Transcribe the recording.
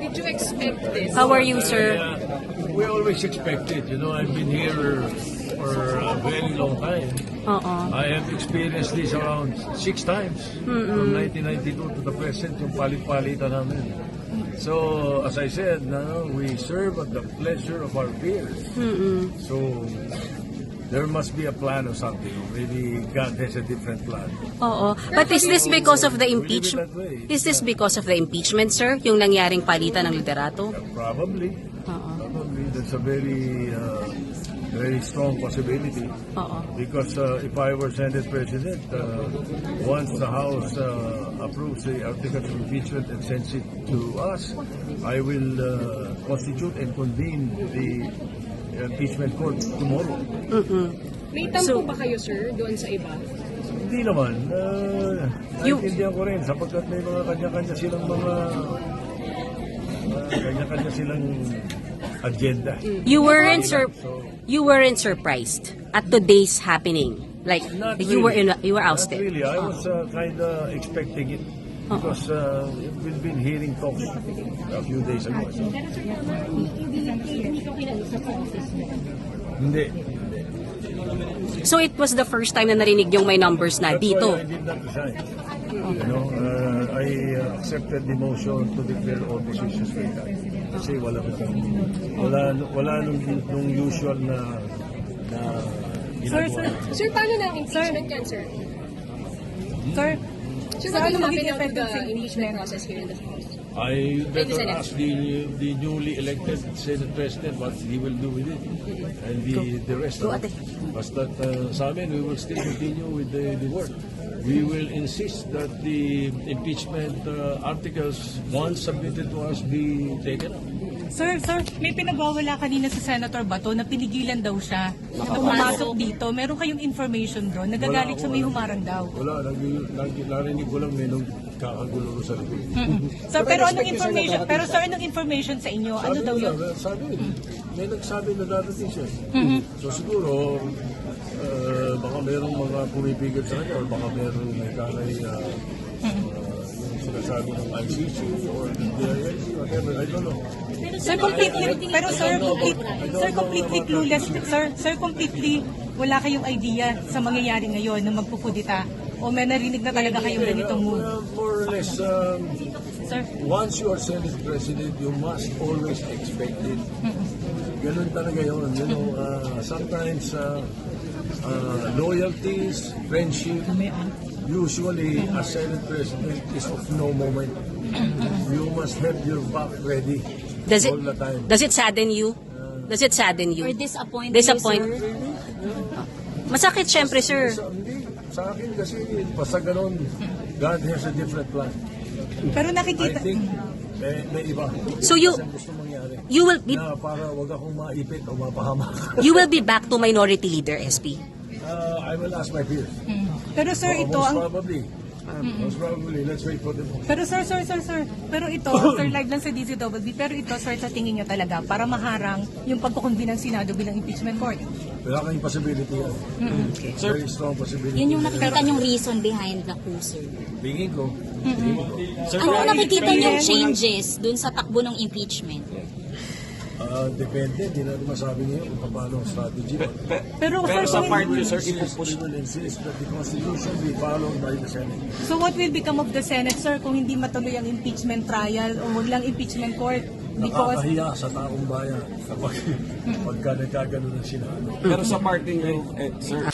Did you expect this? How are you, sir? We always expect it. You know, I've been here for a very long time. I have experienced this around 6 times from 1992 to the present, yung palit-palitan namin. So, as I said, we serve at the pleasure of our peers. So, there must be a plan or something. Maybe God has a different plan. Oo. But is this because of the We leave it impeachment? that way. Is this because of the impeachment, sir? Yung nangyaring palitan ng liderato? Probably. Probably. That's a very strong possibility. Because if I were Senate President, once the House approves the article of impeachment and sends it to us, I will constitute and convene the impeachment court tomorrow. May tampo ba kayo, sir, doon sa iba? Hindi naman. Naiintindihan ko rin sapagkat may mga kanya-kanya silang agenda. You weren't surprised at today's happening. Like Not you really. were ousted. Not really. I was kind of expecting it because we've been hearing talks a few days ago. Hindi. So it was the first time na narinig yung may numbers na That's dito. why I did not resign. You know, I accepted the motion to declare all positions vacant. Kasi wala nung usual na ginagawa. Sir, paano na ang impeachment yan, sir? Sir, Sir, ano ano magiging happen effect the ng impeachment process here in the House? I better Senate. ask the newly elected Senate President what he will do with it and the rest of it. Basta sa amin, we will still continue with the work. We will insist that the impeachment articles once submitted to us be taken up. sir, may pinagwawala kanina sa Senator Bato na pinigilan daw siya na pumasok dito. Meron kayong information doon? Nagagalit sa may humarang daw. Wala, narinig ko lang may nung kakagulo sa likod. Sir, pero anong information? Pero sir, anong information sa inyo? Ano daw yun? May nagsabi na dadating siya. So siguro, baka merong mga pumipigil sa kanya or baka merong may kalay yung sinasabi ng ICC or the DILC, whatever, I don't know. Sir, completely clueless. Sir, completely wala kayong idea sa mangyayari ngayon na magpupudita o may narinig na talaga kayong ganitong move? More or less, Sir, once you are Senate President, you must always expect it. Ganun talaga yun. You know, sometimes loyalties, friendship, usually a Senate President is of no moment. You must have your back ready all the time. Does it sadden you? Does it sadden you? Or disappoint Disappoint. you, sir? Masakit syempre, sir. Hindi. Sa akin kasi, basta ganun, God has a different plan. pero I nakikita... think may iba. So you Gusto mangyari. will be Na para wag akong maipit o mapahamak. you will be back to minority leader, SP. I will ask my peers. Pero sir, ito Most ang... probably. Most probably. Let's wait for them. Pero sir. Pero ito, sir, live lang sa DZWB. Pero ito, sir, sa tingin nyo talaga, para maharang yung pagkukundi ng Senado bilang impeachment court. Wala kang possibility yan. Very strong possibility. Yun yung nakikita niyong reason behind the coup, sir. Tingin ko. Ano nakikita niyong changes dun sa takbo ng impeachment? Depende. Hindi natin masabi niyo kung paano ang strategy. Pero sa part We will insist that the Constitution be followed by the Senate. So what will become of the Senate, sir, kung hindi matuloy ang impeachment trial o wag lang impeachment court? Because... Nakakahiya sa taong bayan kapag pagka nagkagano ng Senado. Pero sa party nyo, sir,